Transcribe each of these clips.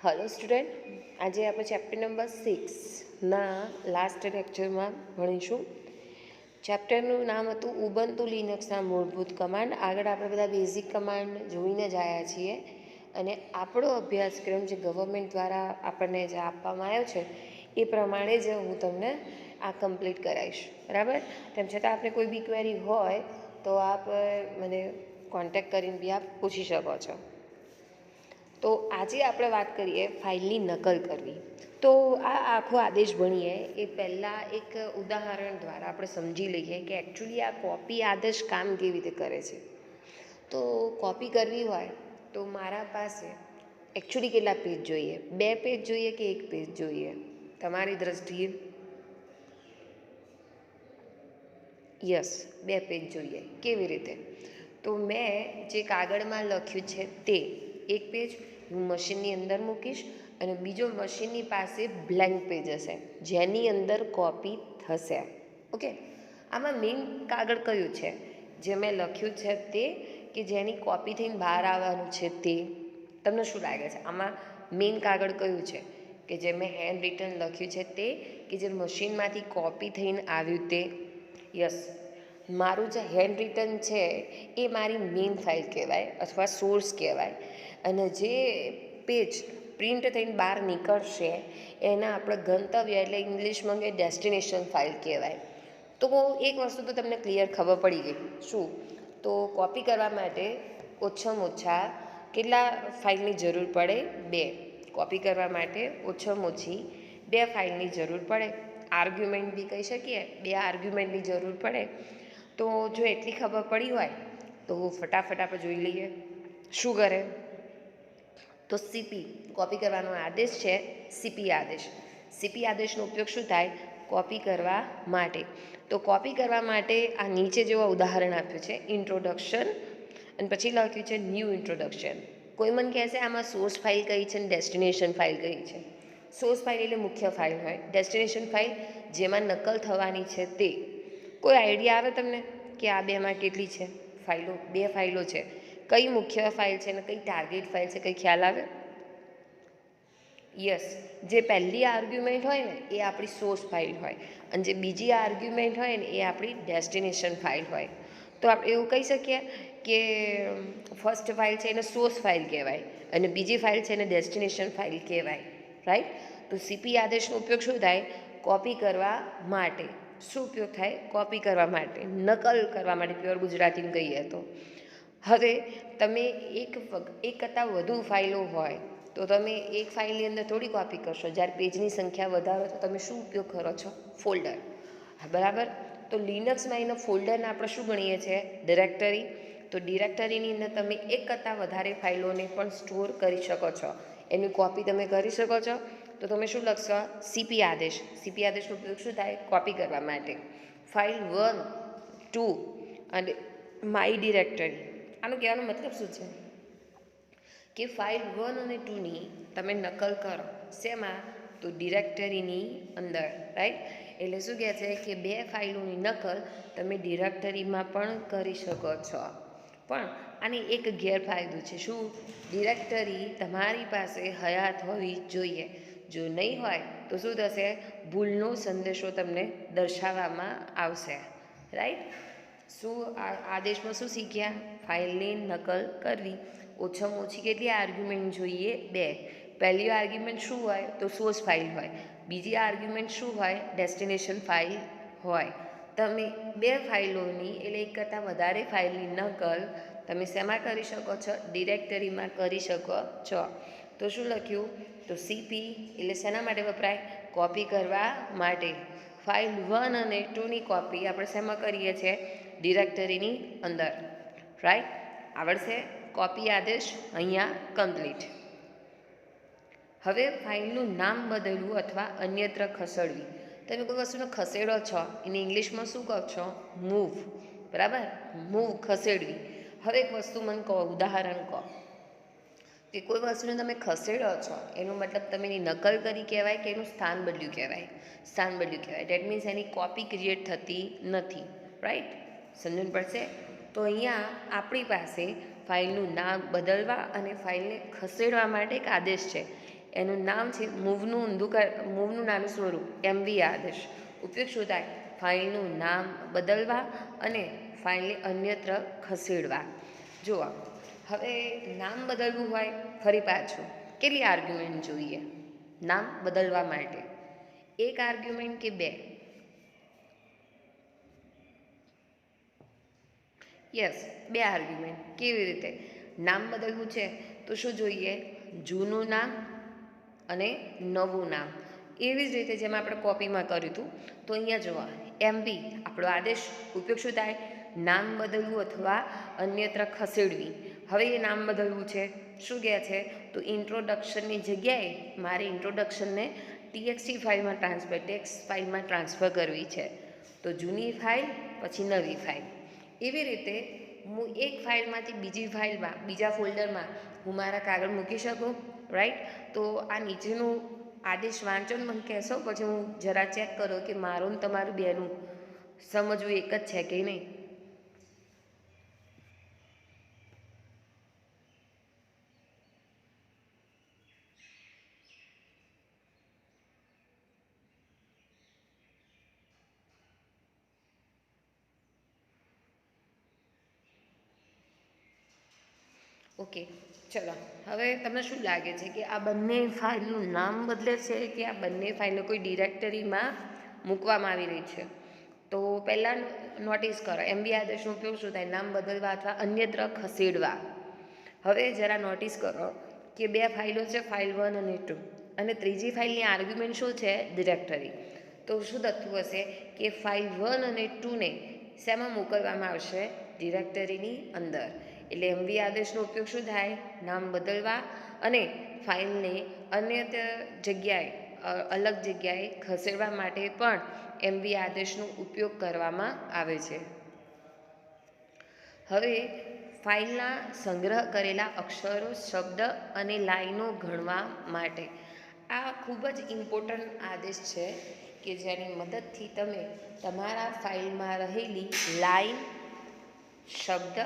Hello student, आज आप chapter number 6 ना लास्ट लेक्चर में भणीशुं। चैप्टरનું નામ હતું ઉબુન્ટુ લિનક્સના મૂળભૂત કમાન્ડ। આગળ આપણે બધા બેઝિક કમાન્ડ જોઈને જ આવ્યા છીએ અને આપણો અભ્યાસક્રમ જે ગવર્મેન્ટ દ્વારા આપણને જે આપવામાં આવ્યો છે એ પ્રમાણે જ હું તમને આ કમ્પ્લીટ કરાવીશ, બરાબર। તેમ છતાં આપણે કોઈ બી ક્વેરી હોય તો આપ મને કોન્ટેક્ટ કરીને બી આપ પૂછી શકો છો। તો આજે આપણે વાત કરીએ ફાઇલની નકલ કરવી। તો આ આખો આદેશ ભણીએ એ પહેલાં એક ઉદાહરણ દ્વારા આપણે સમજી લઈએ કે એકચ્યુઅલી આ કોપી આદેશ કામ કેવી રીતે કરે છે। તો કોપી કરવી હોય તો મારા પાસે એકચ્યુઅલી કેટલા પેજ જોઈએ? 2 પેજ જોઈએ કે 1 પેજ જોઈએ તમારી દ્રષ્ટિએ? યસ, 2 પેજ જોઈએ। કેવી રીતે? તો મેં જે કાગળમાં લખ્યું છે તે 1 પેજ હું મશીનની અંદર મૂકીશ અને બીજો મશીનની પાસે બ્લેન્ક પેજ હશે જેની અંદર કોપી થશે। ઓકે, આમાં મેઇન કાગળ કયું છે? જે મેં લખ્યું છે તે, કે જેની કોપી થઈને બહાર આવવાનું છે તે? તમને શું લાગે છે આમાં મેઇન કાગળ કયું છે? કે જે મેં હેન્ડ રિટન લખ્યું છે તે, કે જે મશીનમાંથી કોપી થઈને આવ્યું તે? યસ, મારું જે હેન્ડ રિટન છે એ મારી મેઇન ફાઇલ કહેવાય અથવા સોર્સ કહેવાય અને જે પેજ પ્રિન્ટ થઈને બહાર નીકળશે એના આપણે ગંતવ્ય એટલે ઇંગ્લિશમાં કે ડેસ્ટિનેશન ફાઇલ કહેવાય। તો એક વસ્તુ તો તમને ક્લિયર ખબર પડી ગઈ, શું? તો કોપી કરવા માટે ઓછામાં ઓછા કેટલા ફાઇલની જરૂર પડે? 2। કોપી કરવા માટે ઓછામાં ઓછી 2 ફાઇલની જરૂર પડે। આર્ગ્યુમેન્ટ બી કહી શકીએ, 2 આર્ગ્યુમેન્ટની જરૂર પડે। તો જો એટલી ખબર પડી હોય તો ફટાફટ આપણે જોઈ લઈએ શું કરે। તો સીપી કોપી કરવાનો આદેશ છે, સીપી આદેશ। સીપી આદેશનો ઉપયોગ શું થાય? કોપી કરવા માટે। તો કોપી કરવા માટે આ નીચે જેવા ઉદાહરણ આપ્યું છે, ઇન્ટ્રોડક્શન અને પછી લખ્યું છે ન્યૂ ઇન્ટ્રોડક્શન। કોઈ મને કહેશે આમાં સોર્સ ફાઇલ કઈ છે અને ડેસ્ટિનેશન ફાઇલ કઈ છે? સોર્સ ફાઇલ એટલે મુખ્ય ફાઇલ હોય, ડેસ્ટિનેશન ફાઇલ જેમાં નકલ થવાની છે તે। કોઈ આઈડિયા આવે તમને કે આ બેમાં કેટલી છે ફાઇલો? 2 ફાઇલો છે। કઈ મુખ્ય ફાઇલ છે અને કઈ ટાર્ગેટ ફાઇલ છે? કઈ ખ્યાલ આવે? યસ, જે પહેલી આર્ગ્યુમેન્ટ હોય ને એ આપણી સોર્સ ફાઇલ હોય અને જે બીજી આર્ગ્યુમેન્ટ હોય ને એ આપણી ડેસ્ટિનેશન ફાઇલ હોય। તો આપણે એવું કહી શકીએ કે ફર્સ્ટ ફાઇલ છે એને સોર્સ ફાઇલ કહેવાય અને બીજી ફાઇલ છે એને ડેસ્ટિનેશન ફાઇલ કહેવાય, રાઈટ? તો સીપી આદેશનો ઉપયોગ શું થાય? કોપી કરવા માટે। શું ઉપયોગ થાય? કોપી કરવા માટે, નકલ કરવા માટે, પ્યોર ગુજરાતીમાં કહીએ તો। હવે તમે એક કરતાં વધુ ફાઇલો હોય તો તમે એક ફાઇલની અંદર થોડી કોપી કરશો। જ્યારે પેજની સંખ્યા વધારો તો તમે શું ઉપયોગ કરો છો? ફોલ્ડર, બરાબર? તો લિનક્સમાં એના ફોલ્ડરને આપણે શું ગણીએ છીએ? ડિરેક્ટરી। તો ડિરેક્ટરીની અંદર તમે એક કરતાં વધારે ફાઇલોને પણ સ્ટોર કરી શકો છો, એની કોપી તમે કરી શકો છો। તો તમે શું લખશો? સીપી આદેશ। સીપી આદેશનો ઉપયોગ શું થાય? કોપી કરવા માટે। ફાઇલ 1, 2 અને માય ડિરેક્ટરી, આનો કહેવાનો મતલબ શું છે? કે ફાઇલ 1 અને 2ની તમે નકલ કરો, શેમાં? તો ડિરેક્ટરીની અંદર, રાઈટ? એટલે શું કહે છે કે 2 ફાઇલોની નકલ તમે ડિરેક્ટરીમાં પણ કરી શકો છો। પણ આની એક ગેરફાયદો છે, શું? ડિરેક્ટરી તમારી પાસે હયાત હોવી જોઈએ। જો નહીં હોય તો શું થશે? ભૂલનો સંદેશો તમને દર્શાવવામાં આવશે, રાઈટ? શું આ આદેશમાં શું શીખ્યા? ફાઇલની નકલ કરવી। ઓછામાં ઓછી કેટલી આર્ગ્યુમેન્ટ જોઈએ? 2। પહેલી આર્ગ્યુમેન્ટ શું હોય? તો સોર્સ ફાઇલ હોય। બીજી આર્ગ્યુમેન્ટ શું હોય? ડેસ્ટિનેશન ફાઇલ હોય। તમે 2 ફાઇલોની એટલે એક કરતાં વધારે ફાઇલની નકલ તમે શેમાં કરી શકો છો? ડિરેક્ટરીમાં કરી શકો છો। તો શું લખ્યું? તો સીપી એટલે શેના માટે વપરાય? કોપી કરવા માટે। ફાઇલ 1 અને 2ની કોપી આપણે શેમાં કરીએ છીએ? ડિરેક્ટરીની અંદર, રાઈટ? આવડશે? કોપી આદેશ અહીંયા કમ્પ્લીટ। હવે ફાઇલનું નામ બદલવું અથવા અન્યત્ર ખસેડવી। તમે કોઈ વસ્તુને ખસેડો છો એને ઇંગ્લિશમાં શું કહો છો? મૂવ, બરાબર? મૂવ, ખસેડવી। હવે એક વસ્તુ મને કહો, ઉદાહરણ કહો કે કોઈ વસ્તુને તમે ખસેડો છો એનો મતલબ તમે એની નકલ કરી કહેવાય કે એનું સ્થાન બદલ્યું કહેવાય? સ્થાન બદલ્યું કહેવાય। ડેટ મીન્સ એની કોપી ક્રિએટ થતી નથી, રાઈટ? સમજણ પડશે? તો અહીંયા આપણી પાસે ફાઇલનું નામ બદલવા અને ફાઇલને ખસેડવા માટે એક આદેશ છે, એનું નામ છે મૂવનું નાનું સ્વરૂપ એમવી આદેશ. ઉપયોગ શું થાય? ફાઇલનું નામ બદલવા અને ફાઇલને અન્યત્ર ખસેડવા. જુઓ, હવે નામ બદલવું હોય, ફરી પાછું કેટલી આર્ગ્યુમેન્ટ જોઈએ નામ બદલવા માટે? એક આર્ગ્યુમેન્ટ કે બે? યસ, બે આર્ગ્યુમેન્ટ. કેવી રીતે? નામ બદલવું છે તો શું જોઈએ? જૂનું નામ અને નવું નામ. એવી જ રીતે જેમ આપણે કોપીમાં કર્યું હતું, તો અહીંયા જોવા એમવી આપણો આદેશ ઉપયોગ શું થાય? નામ બદલવું અથવા અન્યત્ર ખસેડવી. હવે એ નામ બદલવું છે, શું કહે છે? તો ઇન્ટ્રોડક્શનની જગ્યાએ મારે ઇન્ટ્રોડક્શનને ટીએક્સટી ફાઇલમાં ટેક્સ્ટ ફાઇલમાં ટ્રાન્સફર કરવી છે. તો જૂની ફાઇલ પછી નવી ફાઇલ. એવી રીતે હું એક ફાઇલમાંથી બીજી ફાઇલમાં, બીજા ફોલ્ડરમાં હું મારા કાગળ મૂકી શકું, રાઈટ? તો આ નીચેનું આદેશ વાંચો ને મને કહેશો, પછી હું જરા ચેક કરો કે મારું ને તમારું બેનું સમજવું એક જ છે કે નહીં. ઓકે, ચલો. હવે તમને શું લાગે છે કે આ બંને ફાઇલનું નામ બદલે છે કે આ બંને ફાઇલો કોઈ ડિરેક્ટરીમાં મૂકવામાં આવી રહી છે? તો પહેલાં નોટિસ કરો, એમવી આદેશનો ઉપયોગ શું થાય? નામ બદલવા અથવા અન્યત્ર ખસેડવા. હવે જરા નોટિસ કરો કે બે ફાઇલો છે, ફાઇલ 1 અને 2, અને ત્રીજી ફાઇલની આર્ગ્યુમેન્ટ શું છે? ડિરેક્ટરી. તો શું થતું હશે કે ફાઇલ 1 અને 2ને શેમાં મોકલવામાં આવશે? ડિરેક્ટરીની અંદર. એટલે એમવી આદેશનો ઉપયોગ શું થાય? નામ બદલવા અને ફાઇલને અન્ય જગ્યાએ, અલગ જગ્યાએ ખસેડવા માટે પણ એમવી આદેશનો ઉપયોગ કરવામાં આવે છે. હવે ફાઇલના સંગ્રહ કરેલા અક્ષરો, શબ્દ અને લાઈનો ગણવા માટે આ ખૂબ જ ઇમ્પોર્ટન્ટ આદેશ છે કે જેની મદદથી તમે તમારા ફાઇલમાં રહેલી લાઈન, શબ્દ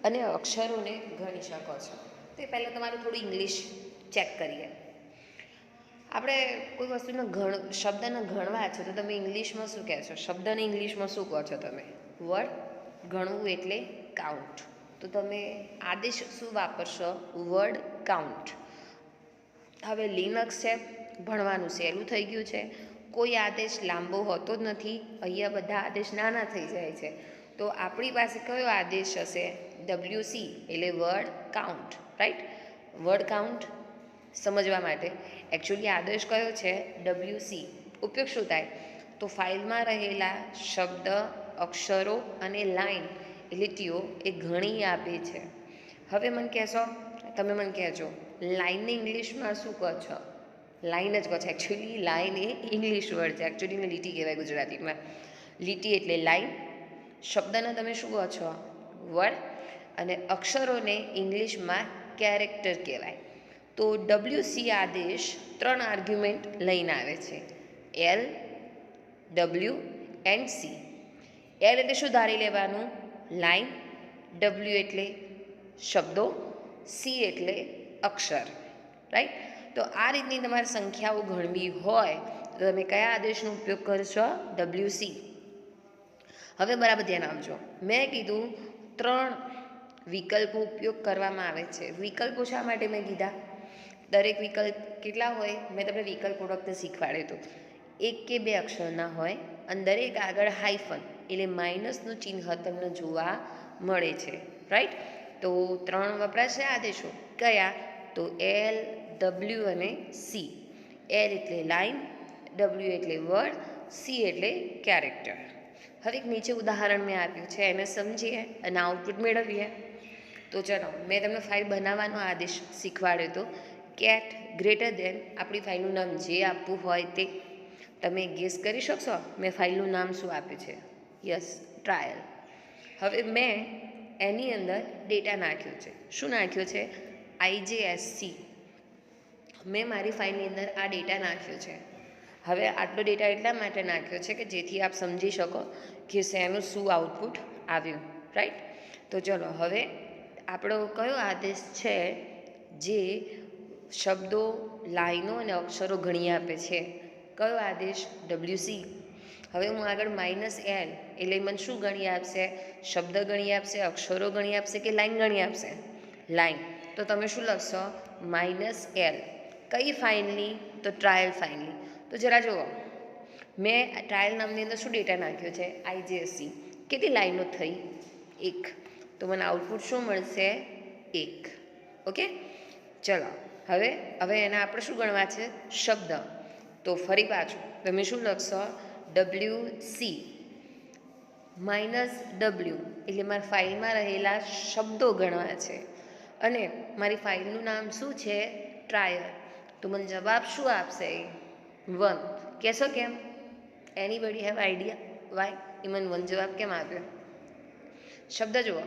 અને અક્ષરોને ગણી શકો છો. તો પહેલાં તમારું થોડું ઇંગ્લિશ ચેક કરીએ. આપણે કોઈ વસ્તુને શબ્દને ગણવા છે તો તમે ઇંગ્લિશમાં શું કહેશો? શબ્દને ઇંગ્લિશમાં શું કહો છો તમે? વર્ડ. ગણવું એટલે કાઉન્ટ. તો તમે આદેશ શું વાપરશો? Word count. હવે લિનક્સ છે, ભણવાનું સહેલું થઈ ગયું છે. કોઈ આદેશ લાંબો હોતો જ નથી. અહીંયા બધા આદેશ નાના થઈ જાય છે. તો આપણી પાસે કયો આદેશ હશે? WC એટલે word count, right? Word count સમજવા માટે એકચ્યુઅલી આદેશ કયો છે? WC. ઉપયોગ શું થાય? તો ફાઇલમાં રહેલા શબ્દ, અક્ષરો અને લાઈન, લીટીઓ એ ઘણી આપે છે. હવે મને કહેશો, તમે મને કહેજો લાઈનને ઇંગ્લિશમાં શું કહો છો? લાઈન જ કહો છો. એકચ્યુઅલી લાઈન એ ઇંગ્લિશ વર્ડ છે. એકચ્યુઅલી લીટી કહેવાય ગુજરાતીમાં. લીટી એટલે લાઈન. શબ્દને તમે શું કહો છો? વર્ડ. અને અક્ષરોને ઇંગ્લિશમાં કેરેક્ટર કહેવાય. તો WC આદેશ 3 આર્ગ્યુમેન્ટ લઈને આવે છે, L, W and C. L એટલે શું ધારી લેવાનું? લાઈન. W એટલે શબ્દો, C એટલે અક્ષર, રાઈટ? તો આ રીતની તમારે સંખ્યાઓ ગણવી હોય તો તમે કયા આદેશનો ઉપયોગ કરશો? WC. હવે બરાબર ધ્યાન આપજો. મેં કીધું 3 વિકલ્પો ઉપયોગ કરવામાં આવે છે. વિકલ્પો શા માટે મેં કીધા? દરેક વિકલ્પ કેટલા હોય? મેં તમને વિકલ્પ ઓળખતે શીખવાડ્યું હતું. 1 કે 2 અક્ષરના હોય અને દરેક આગળ હાઇફન એટલે માઇનસનું ચિહ્ન તમને જોવા મળે છે, રાઈટ? તો 3 વપરાશે આદેશો. કયા? તો L, W અને C. L એટલે લાઈન, W એટલે વર્ડ, C એટલે કેરેક્ટર. હવે એક નીચે ઉદાહરણ મેં આપ્યું છે, એને સમજીએ અને આઉટપુટ મેળવીએ. તો ચલો, મેં તમને ફાઇલ બનાવવાનો આદેશ શીખવાડ્યો હતો. કેટ ગ્રેટર દેન આપણી ફાઇલનું નામ જે આપવું હોય તે. તમે ગેસ કરી શકશો મેં ફાઇલનું નામ શું આપ્યું છે? Yes, trial. હવે મેં એની અંદર ડેટા નાખ્યો છે. શું નાખ્યો છે? IJSC. મેં મારી ફાઇલની અંદર આ ડેટા નાખ્યો છે. હવે આટલો ડેટા એટલા માટે નાખ્યો છે કે જેથી આપ સમજી શકો કે શેનું શું આઉટપુટ આવ્યું, રાઈટ? તો ચલો, હવે આપણો કયો આદેશ છે જે શબ્દો, લાઈનો અને અક્ષરો ગણી આપે છે. કયો આદેશ? WC. હવે હું આગળ -L એટલે મને શું ગણી આપશે? શબ્દ ગણી આપશે, અક્ષરો ગણી આપશે કે લાઈન ગણી આપશે? લાઈન. તો તમે શું લખશો? -L. કઈ ફાઇલની? તો ટ્રાયલ ફાઇલની. તો જરા જુઓ, મેં ટ્રાયલ નામની અંદર શું ડેટા નાખ્યો છે? IJSC. કેટલી લાઈનો થઈ? 1. તો મને આઉટપુટ શું મળશે? 1. ઓકે, ચલો હવે એના આપણે શું ગણવા છે? શબ્દ. તો ફરી પાછું તમે શું લખશો? WC -W એટલે મારી ફાઇલમાં રહેલા શબ્દો ગણવા છે અને મારી ફાઇલનું નામ શું છે? ટ્રાયલ. તો મને જવાબ શું આપશે? 1. કહેશો કેમ? એનીબડી હેવ આઈડિયા વાય એ મને 1 જવાબ કેમ આપ્યો? શબ્દ જુઓ,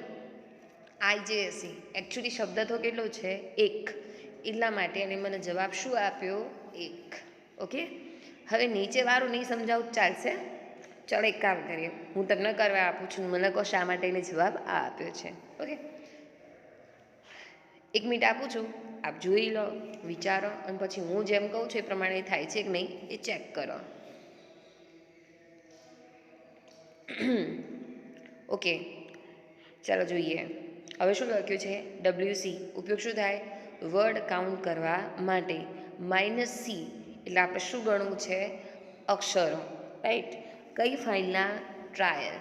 IJSC એકચ્યુઅલી શબ્દ તો કેટલો છે? 1. એટલા માટે એને મને જવાબ શું આપ્યો? 1. ઓકે, હવે નીચે વાળું નહીં સમજાવું ચાલશે? ચાલો એક કામ કરીએ, હું તમને કરવા આપું છું, મને કહો શા માટે એને જવાબ આ આપ્યો છે. ઓકે, 1 મિનિટ આપું છું, આપ જોઈ લો, વિચારો અને પછી હું જેમ કહું છું એ પ્રમાણે થાય છે કે નહીં એ ચેક કરો. ઓકે, ચાલો જોઈએ. હવે શું લખ્યું છે? WC ઉપયોગ શું થાય? વર્ડ કાઉન્ટ કરવા માટે. -C એટલે આપણે શું ગણવું છે? અક્ષરો. રાઈટ. કઈ ફાઇલના? ટ્રાયલ.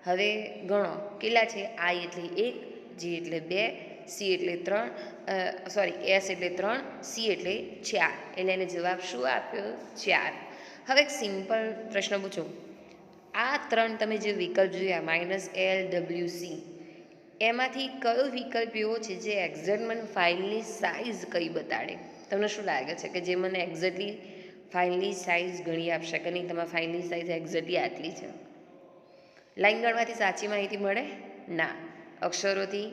હવે ગણો કેટલા છે? I એટલે 1, G એટલે 2, C એટલે 3, S એટલે 3, C એટલે 4. એટલે એને જવાબ શું આપ્યો? 4. હવે એક સિમ્પલ પ્રશ્ન પૂછું. આ 3 તમે જે વિકલ્પ જોયા -L, WC, એમાંથી કયો વિકલ્પ એવો છે જે એક્ઝેક્ટ મને ફાઇલની સાઇઝ કઈ બતાડે? તમને શું લાગે છે કે જે મને એક્ઝેક્ટલી ફાઇલની સાઇઝ ગણી આપશે કે નહીં? તમારા ફાઇલની સાઇઝ એક્ઝેક્ટલી આટલી છે. લાઈન ગણવાથી સાચી માહિતી મળે ના, અક્ષરોથી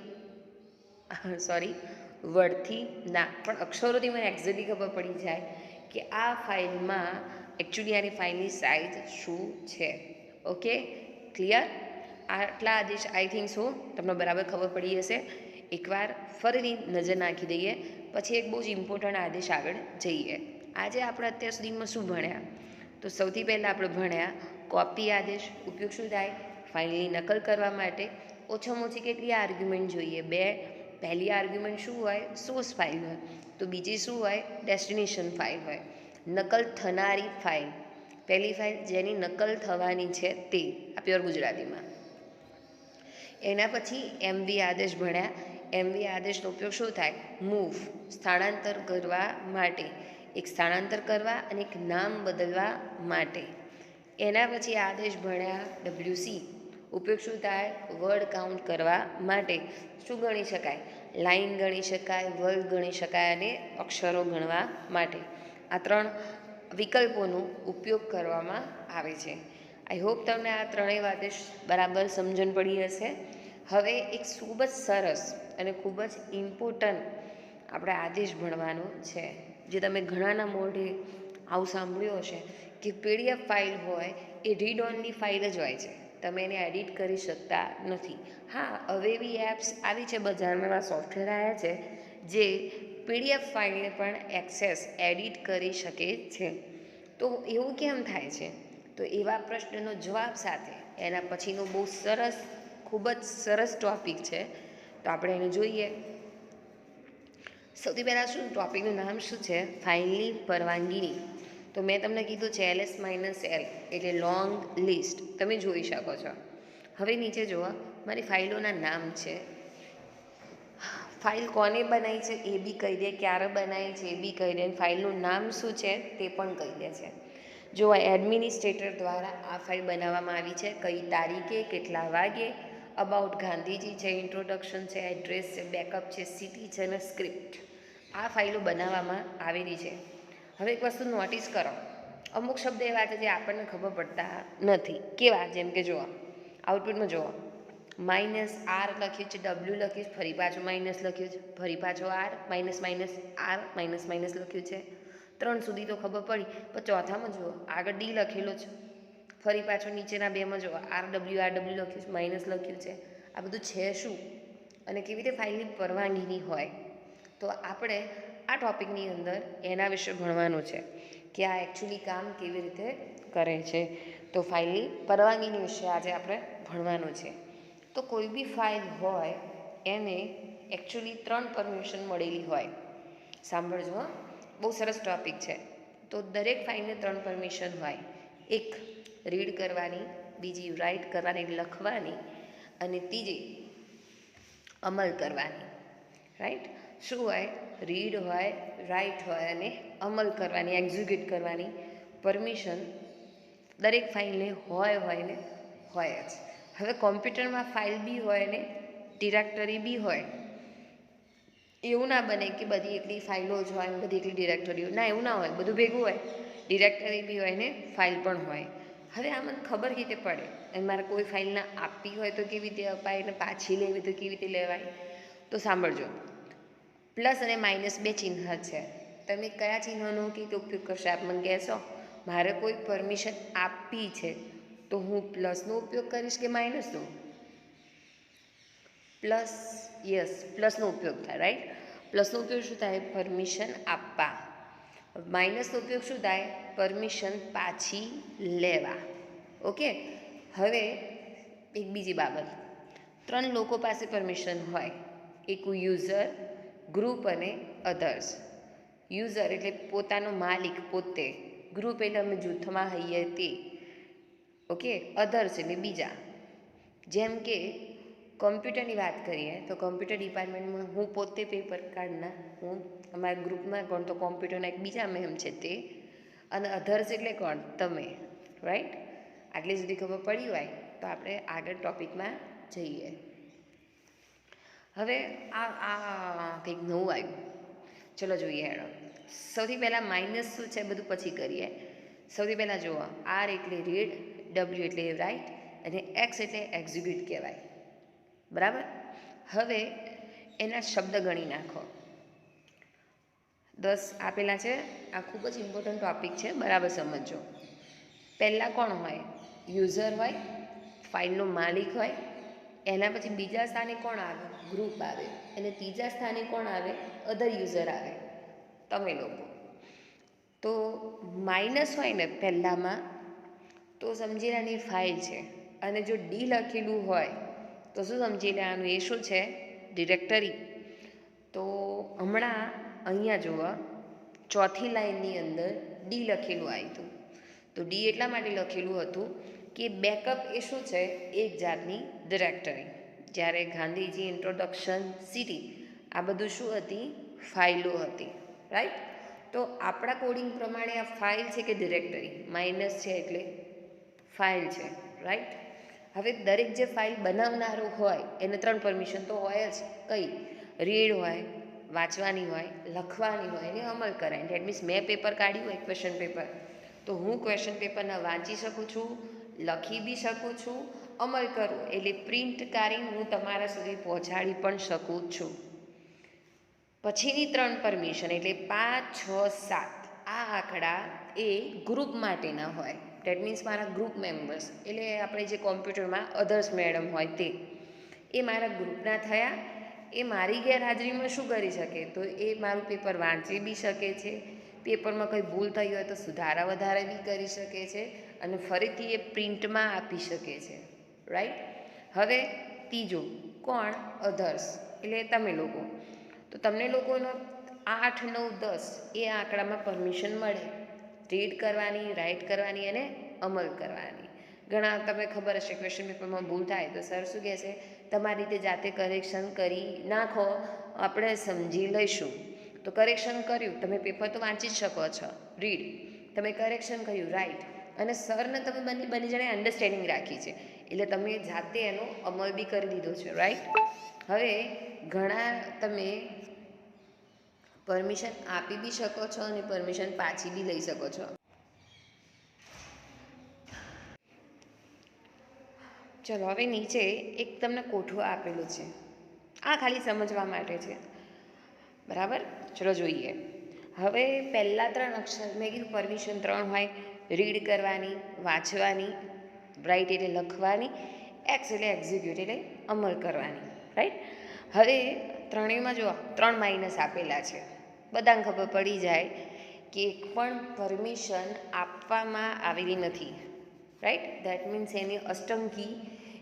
વર્ડથી ના, પણ અક્ષરોથી મને એક્ઝેક્ટલી ખબર પડી જાય કે આ ફાઇલમાં એકચ્યુઅલી આની ફાઇલની સાઇઝ શું છે. Okay, clear? આટલા આદેશ આઈ થિંક સો તમને બરાબર ખબર પડી હશે. એકવાર ફરીથી નજર નાખી દઈએ, પછી એક બહુ જ ઇમ્પોર્ટન્ટ આદેશ આગળ જઈએ. આજે આપણે અત્યાર સુધીમાં શું ભણ્યા? તો સૌથી પહેલાં આપણે ભણ્યા કોપી આદેશ. ઉપયોગ શું થાય? ફાઇલની નકલ કરવા માટે ઓછામાં ઓછી કેટલી આર્ગ્યુમેન્ટ જોઈએ? 2. પહેલી આર્ગ્યુમેન્ટ શું હોય? સોર્સ ફાઇલ હોય. તો બીજી શું હોય? ડેસ્ટિનેશન ફાઇલ હોય. નકલ થનારી ફાઇલ, પહેલી ફાઇલ જેની નકલ થવાની છે તે, આ પ્યોર ગુજરાતીમાં. એના પછી MV આદેશ ભણ્યા. MV આદેશનો ઉપયોગ શું થાય? મૂવ, સ્થળાંતર કરવા માટે. એક સ્થળાંતર કરવા અને એક નામ બદલવા માટે. એના પછી આદેશ ભણ્યા WC. ઉપયોગ શું થાય? વર્ડ કાઉન્ટ કરવા માટે. શું ગણી શકાય? લાઈન ગણી શકાય, વર્ડ ગણી શકાય અને અક્ષરો ગણવા માટે. આ 3 વિકલ્પોનો ઉપયોગ કરવામાં આવે છે. આઈ હોપ તમને આ ત્રણેય આદેશ બરાબર સમજણ પડી હશે. હવે એક ખૂબ જ સરસ અને ખૂબ જ ઇમ્પોર્ટન્ટ આપણે આદેશ ભણવાનો છે, જે તમે ઘણાના મોઢે આવું સાંભળ્યું હશે કે PDF ફાઇલ હોય એ રીડ ઓનલી ફાઇલ જ હોય છે, તમે એને એડિટ કરી શકતા નથી. હા, હવે એવી એપ્સ આવી છે બજારમાં, એવા સોફ્ટવેર આવ્યા છે જે PDF ફાઇલને પણ એડિટ કરી શકે છે. તો એવું કેમ થાય છે? તો એવા પ્રશ્નનો જવાબ સાથે એના પછીનો બહુ સરસ, ખૂબ જ સરસ ટૉપિક છે, તો આપણે એને જોઈએ. સૌથી પહેલાં શું ટૉપિકનું નામ શું છે? ફાઇલની પરવાનગીની. તો મેં તમને કીધું છે LS-L એટલે લોંગ લિસ્ટ, તમે જોઈ શકો છો. હવે નીચે જુઓ, મારી ફાઇલોના નામ છે. ફાઇલ કોને બનાવી છે એ બી કહી દે, ક્યારે બનાવી છે એ બી કહી દે, ફાઇલનું નામ શું છે તે પણ કહી દે છે. જો એડમિનિસ્ટ્રેટર દ્વારા આ ફાઇલ બનાવવામાં આવી છે, કઈ તારીખે, કેટલા વાગે, અબાઉટ ગાંધીજી છે, ઇન્ટ્રોડક્શન છે, એડ્રેસ છે, બેકઅપ છે, સિટી છે અને સ્ક્રિપ્ટ. આ ફાઇલો બનાવવામાં આવેલી છે. હવે એક વસ્તુ નોટિસ કરો, અમુક શબ્દ એવા છે જે આપણને ખબર પડતા નથી. કેવા? જેમ કે જુઓ, આઉટપુટમાં જુઓ, -R લખ્યું છે, W લખ્યું છે, ફરી પાછું માઇનસ લખ્યું છે, ફરી પાછું R, -R, માઇનસ લખ્યું છે. 3 સુધી તો ખબર પડી, પણ ચોથામાં જુઓ આગળ D લખેલો છે, ફરી પાછું નીચેના 2માં જુઓ RW લખ્યું છે, માઇનસ લખ્યું છે. આ બધું છે શું અને કેવી રીતે ફાઇલની પરવાનગીની હોય? તો આપણે આ ટૉપિકની અંદર એના વિશે ભણવાનું છે કે આ એકચ્યુઅલી કામ કેવી રીતે કરે છે. તો ફાઇલની પરવાનગીની વિશે આજે આપણે ભણવાનું છે. તો કોઈ બી ફાઇલ હોય એને એકચ્યુઅલી 3 પરમિશન મળેલી હોય. સાંભળજો હા, બહુ સરસ ટૉપિક છે. તો દરેક ફાઇલને 3 પરમિશન હોય. એક રીડ કરવાની, બીજી રાઇટ કરવાની લખવાની, અને ત્રીજી અમલ કરવાની. રાઈટ? શું હોય? રીડ હોય, રાઇટ હોય અને અમલ કરવાની, એક્ઝિક્યુટ કરવાની પરમિશન દરેક ફાઇલને હોય ને હોય જ. હવે કોમ્પ્યુટરમાં ફાઇલ બી હોય ને ડિરેક્ટરી બી હોય. એવું ના બને કે બધી એકલી ફાઇલો જ હોય ને બધી એકલી ડિરેક્ટરીઓ. ના, એવું ના હોય, બધું ભેગું હોય. ડિરેક્ટરી બી હોય ને ફાઇલ પણ હોય. હવે આ મને ખબર કેવી રીતે પડે? અને મારે કોઈ ફાઇલ ના આપવી હોય તો કેવી રીતે અપાય, ને પાછી લેવી તો કેવી રીતે લેવાય? તો સાંભળજો. પ્લસ અને માઇનસ 2 ચિહ્ન છે. તમે કયા ચિહ્નનો કેવી રીતે ઉપયોગ કરશો આપ મને કહેશો? મારે કોઈ પરમિશન આપવી છે તો હું પ્લસનો ઉપયોગ કરીશ કે માઇનસનો? પ્લસ, યસ, પ્લસનો ઉપયોગ થાય. રાઈટ? પ્લસનો ઉપયોગ શું થાય? પરમિશન આપવા. માઇનસનો ઉપયોગ શું થાય? પરમિશન પાછી લેવા. ઓકે. હવે એક બીજી બાબત, 3 લોકો પાસે પરમિશન હોય. એક યુઝર, ગ્રુપ અને અધર્સ. યુઝર એટલે પોતાનો માલિક પોતે, ગ્રુપ એટલે અમે જૂથમાં હઈએ તે. ઓકે. અધર્સ એટલે બીજા. જેમ કે કોમ્પ્યુટરની વાત કરીએ તો કોમ્પ્યુટર ડિપાર્ટમેન્ટમાં હું પોતે પેપર કાર્ડના, હું અમારા ગ્રુપમાં કોણ? તો કોમ્પ્યુટરના એક બીજા મેમ છે તે. અને અધર્સ એટલે કોણ? તમે. રાઈટ? આટલી સુધી ખબર પડી હોય તો આપણે આગળ ટૉપિકમાં જઈએ. હવે આ કંઈક નવું આવ્યું, ચલો જોઈએ હેડો. સૌથી પહેલાં માઇનસ શું છે બધું પછી કરીએ. સૌથી પહેલાં જુઓ, આર એટલે રીડ, ડબલ્યુ એટલે રાઇટ અને એક્સ એટલે એક્ઝિક્યુટ કહેવાય. બરાબર? હવે એના શબ્દ ગણી નાખો. 10 આપેલા છે. આ ખૂબ જ ઇમ્પોર્ટન્ટ ટૉપિક છે, બરાબર સમજજો. પહેલાં કોણ હોય? યુઝર હોય, ફાઇલનો માલિક હોય. એના પછી બીજા સ્થાને કોણ આવે? ગ્રુપ આવે. અને ત્રીજા સ્થાને કોણ આવે? અધર યુઝર આવે, તમે લોકો. તો માઇનસ હોય ને પહેલાંમાં તો સમજી લેવાની ફાઇલ છે. અને જો ડી લખેલું હોય તો શું સમજી લેવાનું? એ શું છે? ડિરેક્ટરી. તો હમણાં અહીંયા જુઓ, ચોથી લાઇનની અંદર ડી લખેલું આવ્યું હતું. તો ડી એટલા માટે લખેલું હતું કે બેકઅપ એ શું છે? એક જાતની ડિરેક્ટરી. જ્યારે ગાંધીજી, ઇન્ટ્રોડક્શન, સિટી, આ બધું શું હતી? ફાઇલો હતી. રાઈટ? તો આપણા કોડિંગ પ્રમાણે આ ફાઇલ છે કે ડિરેક્ટરી? માઇનસ છે એટલે ફાઇલ છે. રાઈટ? હવે દરેક જે ફાઇલ બનાવનારો હોય એને 3 પરમિશન તો હોય જ. કઈ? રીડ હોય, વાંચવાની હોય, લખવાની હોય અને અમલ કરાય. ડેટ મીન્સ મેં પેપર કાઢ્યું હોય ક્વેશ્ચન પેપર, તો હું ક્વેશ્ચન પેપરના વાંચી શકું છું, લખી બી શકું છું, અમલ કરું એટલે પ્રિન્ટ કાઢીને હું તમારા સુધી પહોંચાડી પણ શકું છું. પછીની 3 પરમિશન એટલે 5, 6, 7 આ આંકડા એ ગ્રુપ માટેના હોય. ડેટ મીન્સ મારા ગ્રુપ મેમ્બર્સ એટલે આપણે જે કોમ્પ્યુટરમાં અધર્સ મેડમ હોય તે, એ મારા ગ્રુપના થયા. એ મારી ગેરહાજરીમાં શું કરી શકે? તો એ મારું પેપર વાંચી બી શકે છે, પેપરમાં કંઈ ભૂલ થઈ હોય તો સુધારા વધારે બી કરી શકે છે, અને ફરીથી એ પ્રિન્ટમાં આપી શકે છે. રાઈટ? હવે ત્રીજું કોણ? અધર્સ એટલે તમે લોકો. તો તમને લોકોનો 8, 9, 10 એ આંકડામાં પરમિશન મળે રીડ કરવાની, રાઇટ કરવાની અને અમલ કરવાની. ઘણા તમને ખબર હશે ક્વેશ્ચન પેપરમાં ભૂલ થાય તો સર શું કહેશે? તમારી રીતે જાતે કરેક્શન કરી નાખો, આપણે સમજી લઈશું. તો કરેક્શન કર્યું, તમે પેપર તો વાંચી જ શકો છો. રીડ, તમે કરેક્શન કર્યું, રાઇટ, અને સરને તમે બંને જણે અન્ડરસ્ટેન્ડિંગ રાખી છે એટલે તમે જાતે એનો અમલ બી કરી દીધો છે. રાઈટ? હવે ઘણા તમે પરમિશન આપી બી શકો છો અને પરમિશન પાછી બી લઈ શકો છો. ચલો હવે નીચે એક તમને કોઠું આપેલું છે, આ ખાલી સમજવા માટે છે. બરાબર? ચલો જોઈએ. હવે પહેલાં 3 અક્ષર મેં કીધું પરમિશન 3 હોય. રીડ કરવાની, વાંચવાની, રાઇટ એટલે લખવાની, એક્સ એટલે એક્ઝિક્યુટ એટલે અમલ કરવાની. રાઈટ? હવે ત્રણેયમાં જો 3 માઇનસ આપેલા છે. બધાને ખબર પડી જાય કે એક પણ પરમિશન આપવામાં આવેલી નથી, રાઈટ. દેટ મીન્સ એની અષ્ટંકી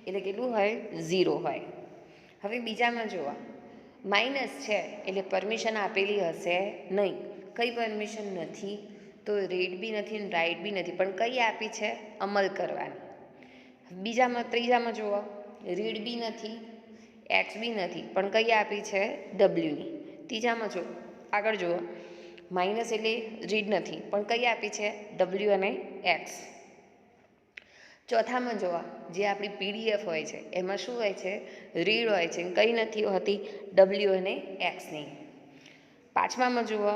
એટલે કેટલું હોય? 0 હોય. હવે બીજામાં જોવા, માઇનસ છે એટલે પરમિશન આપેલી હશે નહીં. કઈ પરમિશન નથી? તો રીડ બી નથી ને રાઇટ બી નથી, પણ કઈ આપી છે? અમલ કરવાની. ત્રીજામાં જુઓ, રીડ બી નથી, એક્સ બી નથી, પણ કઈ આપી છે? ડબલ્યુની. ત્રીજામાં જો આગળ જુઓ, માઇનસ એટલે રીડ નથી, પણ કઈ આપી છે? ડબલ્યુ અને એક્સ. ચોથામાં જોવા, જે આપણી પીડીએફ હોય છે એમાં શું હોય છે? રીડ હોય છે, કઈ નથી હોતી? ડબલ્યુ અને એક્સની. પાંચમામાં જુઓ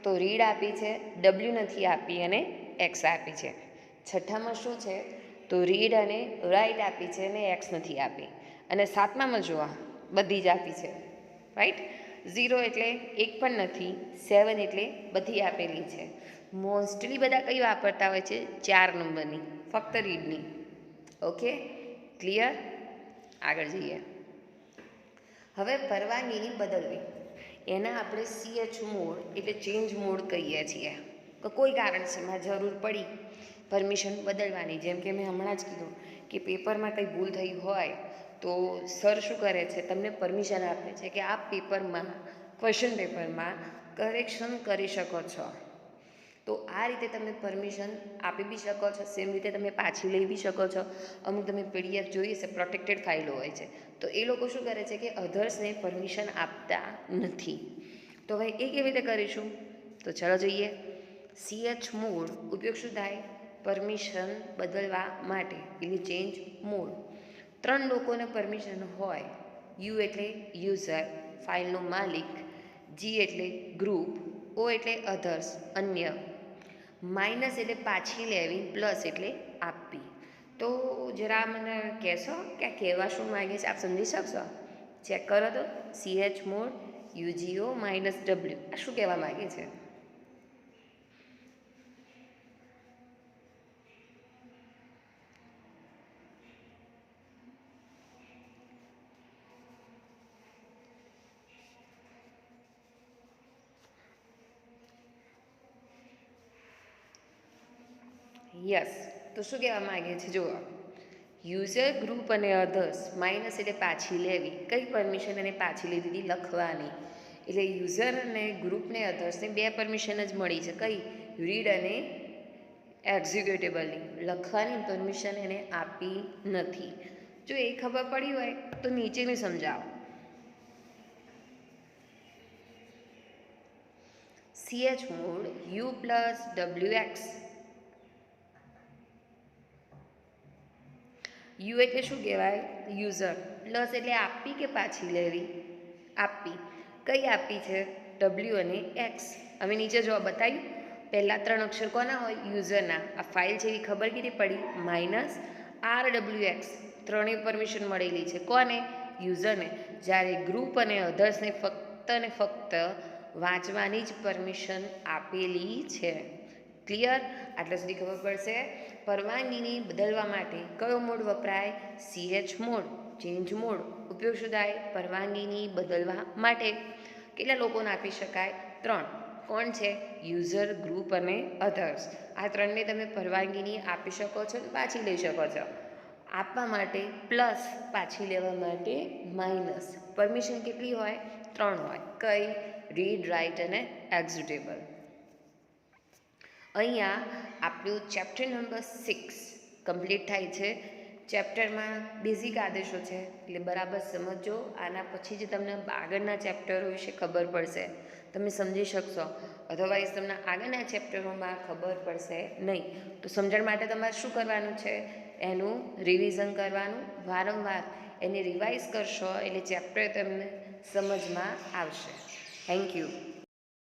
તો રીડ આપી છે, ડબલ્યુ નથી આપી અને એક્સ આપી છે. છઠ્ઠામાં શું છે? તો રીડ અને રાઇટ આપી છે અને એક્સ નથી આપી. અને સાતમામાં જોવા બધી જ આપી છે, રાઈટ. 0 એટલે એક પણ નથી, 7 એટલે બધી આપેલી છે. મોસ્ટલી બધા કઈ વાપરતા હોય છે? 4 નંબરની, ફક્ત રીડની. Okay, clear? આગળ જઈએ. હવે પરવાનગીની બદલવી, એના આપણે CH મોડ એટલે ચેન્જ મોડ કહીએ છીએ. તો કોઈ કારણસરમાં જરૂર પડી પરમિશન બદલવાની, જેમ કે મેં હમણાં જ કીધું કે પેપરમાં કંઈ ભૂલ થઈ હોય તો સર શું કરે છે? તમને પરમિશન આપે છે કે આ પેપરમાં, ક્વેશ્ચન પેપરમાં કરેક્શન કરી શકો છો. તો આ રીતે તમે પરમિશન આપી બી શકો છો, સેમ રીતે તમે પાછી લઈ બી શકો છો. અમુક તમે PDF જોઈએ છે, પ્રોટેક્ટેડ ફાઇલો હોય છે, તો એ લોકો શું કરે છે કે અધર્સને પરમિશન આપતા નથી. તો હવે એ કેવી રીતે કરીશું? તો ચાલો જોઈએ. CH મોડ ઉપયોગ શું થાય? પરમિશન બદલવા માટે, એટલે ચેન્જ મોડ. 3 લોકોને પરમિશન હોય. યુ એટલે યુઝર, ફાઇલનો માલિક. G એટલે ગ્રુપ. O એટલે અધર્સ, અન્ય. માઇનસ એટલે પાછી લેવી, પ્લસ એટલે આપવી. તો જરા મને કહેશો કે આ કહેવા શું માગે છે? આપ સમજી શકશો? ચેક કરો તો. CH mode, UGO minus W, આ શું કહેવા માગે છે? યસ. તો શું કહેવા માગે છે? જુઓ, યુઝર, ગ્રુપ અને અધર્સ, માઇનસ એટલે પાછી લેવી. કઈ પરમિશન એને પાછી લીધી હતી? લખવાની. એટલે યુઝર અને ગ્રુપને અધર્સને 2 પરમિશન જ મળી છે. કઈ? રીડ અને એક્ઝિક્યુટેબલની. લખવાની પરમિશન એને આપી નથી. જો એ ખબર પડી હોય તો નીચેની સમજાવો. CH mode U plus WX. You એટલે શું કહેવાય? યુઝર. પ્લસ એટલે આપી કે પાછી લેવી? આપી. કઈ આપી છે? ડબલ્યુ અને એક્સ. હવે નીચે જો બતાવ્યું, પહેલાં 3 અક્ષર કોના હોય? યુઝરના. આ ફાઇલ છે એવી ખબર કેવી પડી? Minus RWX. ત્રણેય પરમિશન મળેલી છે. કોને? યુઝરને. જ્યારે ગ્રુપ અને અધર્સને ફક્ત ને ફક્ત વાંચવાની જ પરમિશન આપેલી છે. ક્લિયર? આટલા સુધી ખબર પડશે. પરવાનગીની બદલવા માટે કયો મોડ વપરાય? CH mode, change mode. ઉપયોગ શું થાય? પરવાનગીની બદલવા માટે. કેટલા લોકોને આપી શકાય? 3. કોણ છે? યુઝર, ગ્રુપ અને અધર્સ. આ 3ને તમે પરવાનગીની આપી શકો છો અને પાછી લઈ શકો છો. આપવા માટે પ્લસ, પાછી લેવા માટે માઇનસ. પરમિશન કેટલી હોય? 3 હોય. કઈ? રીડ, રાઇટ અને એક્ઝિક્યુટેબલ. અહીંયા આપણું ચેપ્ટર નંબર 6 કમ્પ્લીટ થાય છે. ચેપ્ટરમાં બેઝિક આદેશો છે, એટલે બરાબર સમજો. આના પછી જ તમને આગળના ચેપ્ટરો વિશે ખબર પડશે, તમે સમજી શકશો. અધરવાઇઝ તમને આગળના ચેપ્ટરોમાં ખબર પડશે નહીં. તો સમજણ માટે તમારે શું કરવાનું છે? એનું રિવિઝન કરવાનું. વારંવાર એને રિવાઇઝ કરશો એટલે ચેપ્ટર તમને સમજમાં આવશે. Thank you.